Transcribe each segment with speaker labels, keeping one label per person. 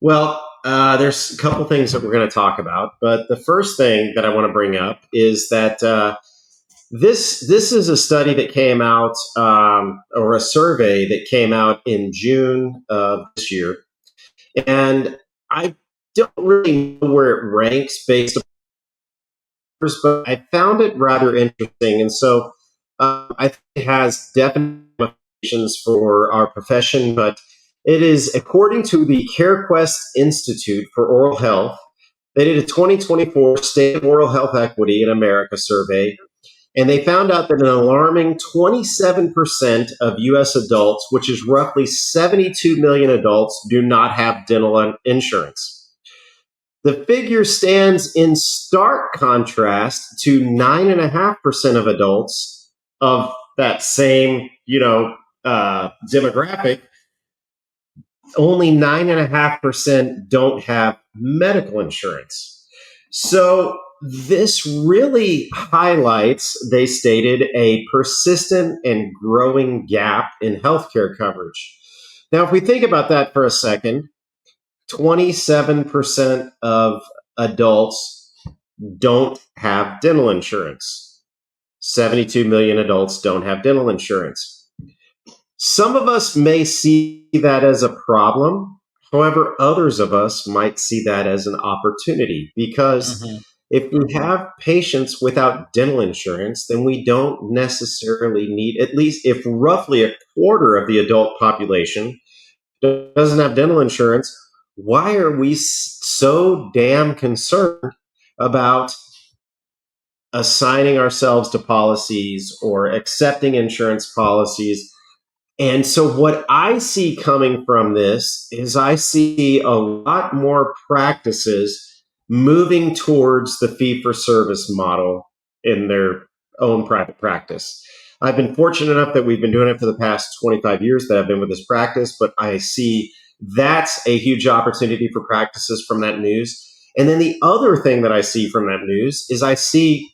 Speaker 1: There's a couple things that we're going to talk about, but the first thing that I want to bring up is that this is a study that came out, or a survey that came out in June of this year, and I don't really know where it ranks based on, but I found it rather interesting, and so I think it has definite implications for our profession, but it is according to the CareQuest Institute for Oral Health. They did a 2024 State of Oral Health Equity in America survey, and they found out that an alarming 27% of U.S. adults, which is roughly 72 million adults, do not have dental insurance. The figure stands in stark contrast to 9.5% of adults of that same, demographic. Only 9.5% don't have medical insurance. So this really highlights, they stated, a persistent and growing gap in healthcare coverage. Now, if we think about that for a second, 27% of adults don't have dental insurance. 72 million adults don't have dental insurance. Some of us may see that as a problem. However, others of us might see that as an opportunity, because if we have patients without dental insurance, then we don't necessarily need, at least if roughly a quarter of the adult population doesn't have dental insurance, why are we so damn concerned about assigning ourselves to policies or accepting insurance policies? And so what I see coming from this is I see a lot more practices moving towards the fee-for-service model in their own private practice. I've been fortunate enough that we've been doing it for the past 25 years that I've been with this practice, but I see that's a huge opportunity for practices from that news. And then the other thing that I see from that news is I see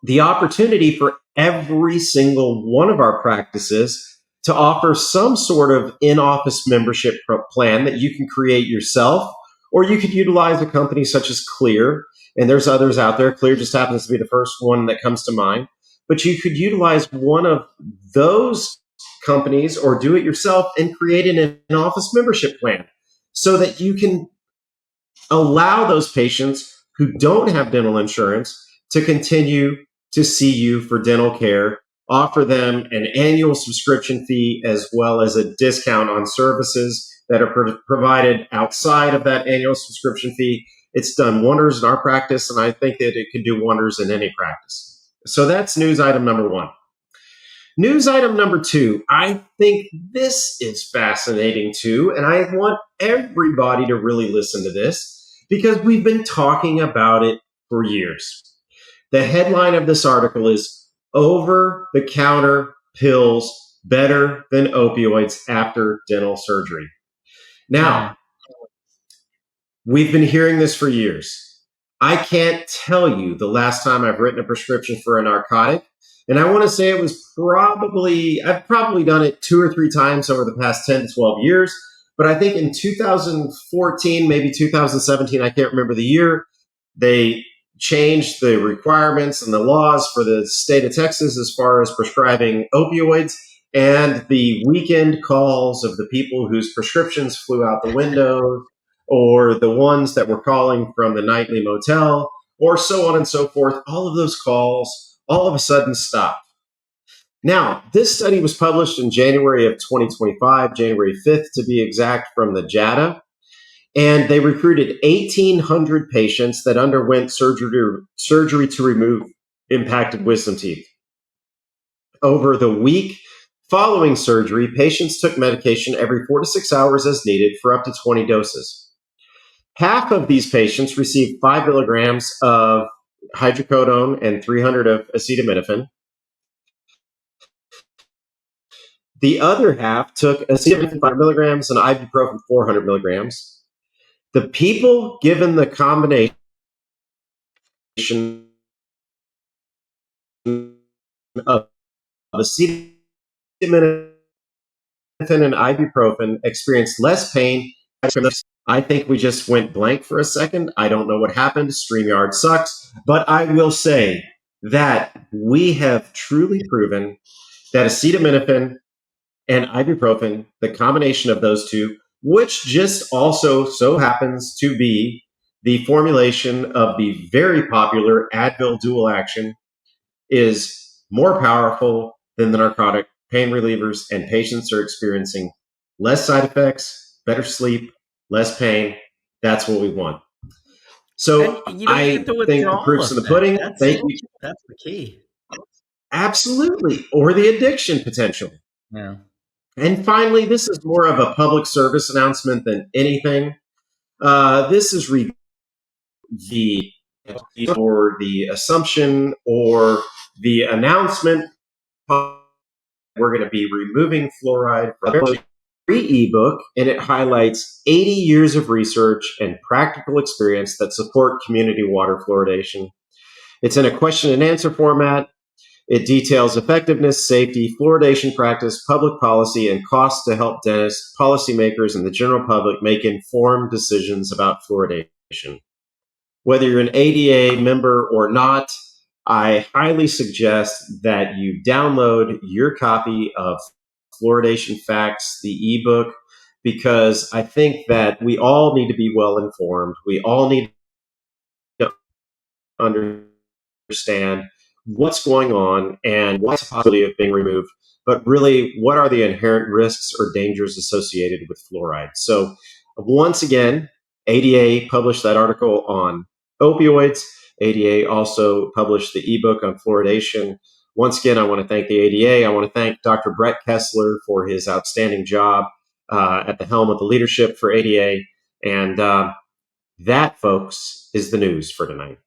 Speaker 1: the opportunity for every single one of our practices to offer some sort of in-office membership plan that you can create yourself, or you could utilize a company such as Clear, and there's others out there. Clear just happens to be the first one that comes to mind. But you could utilize one of those companies or do it yourself and create an in-office membership plan so that you can allow those patients who don't have dental insurance to continue to see you for dental care, offer them an annual subscription fee as well as a discount on services that are provided outside of that annual subscription fee. It's done wonders in our practice, and I think that it could do wonders in any practice. So that's news item number one. News item number two, I think this is fascinating too, and I want everybody to really listen to this because we've been talking about it for years. The headline of this article is "Over-the-Counter Pills Better Than Opioids After Dental Surgery." Now, we've been hearing this for years. I can't tell you the last time I've written a prescription for a narcotic. And I want to say it was I've probably done it 2 or 3 times over the past 10 to 12 years. But I think in 2014, maybe 2017, I can't remember the year, they changed the requirements and the laws for the state of Texas as far as prescribing opioids. And the weekend calls of the people whose prescriptions flew out the window, or the ones that were calling from the nightly motel, or so on and so forth, all of those calls all of a sudden stopped. Now, this study was published in January of 2025, January 5th to be exact, from the JADA, and they recruited 1,800 patients that underwent surgery to remove impacted wisdom teeth. Over the week following surgery, patients took medication every 4 to 6 hours as needed for up to 20 doses. Half of these patients received 5 milligrams of hydrocodone and 300 of acetaminophen. The other half took acetaminophen 5 milligrams and ibuprofen 400 milligrams. The people given the combination of acetaminophen and ibuprofen experienced less pain I think we just went blank for a second. I don't know what happened. StreamYard sucks. But I will say that we have truly proven that acetaminophen and ibuprofen, the combination of those two, which just also so happens to be the formulation of the very popular Advil dual action, is more powerful than the narcotic pain relievers, and patients are experiencing less side effects, better sleep, less pain. That's what we want.
Speaker 2: And
Speaker 1: So
Speaker 2: you don't get
Speaker 1: I
Speaker 2: the
Speaker 1: think the
Speaker 2: withdrawal
Speaker 1: proof's in the
Speaker 2: effect.
Speaker 1: pudding.
Speaker 2: That's
Speaker 1: Thank you.
Speaker 2: that's the key.
Speaker 1: Absolutely. Or the addiction potential.
Speaker 2: Yeah.
Speaker 1: And finally, this is more of a public service announcement than anything. This is the or the assumption or the announcement we're going to be removing fluoride from the free ebook, and it highlights 80 years of research and practical experience that support community water fluoridation. It's in a question and answer format. It details effectiveness, safety, fluoridation practice, public policy, and costs to help dentists, policymakers, and the general public make informed decisions about fluoridation. Whether you're an ADA member or not, I highly suggest that you download your copy of Fluoridation Facts, the ebook, because I think that we all need to be well informed. We all need to understand what's going on and what's the possibility of being removed, but really, what are the inherent risks or dangers associated with fluoride? So, once again, ADA published that article on opioids. ADA also published the ebook on fluoridation. Once again, I want to thank the ADA. I want to thank Dr. Brett Kessler for his outstanding job at the helm of the leadership for ADA. And that, folks, is the news for tonight.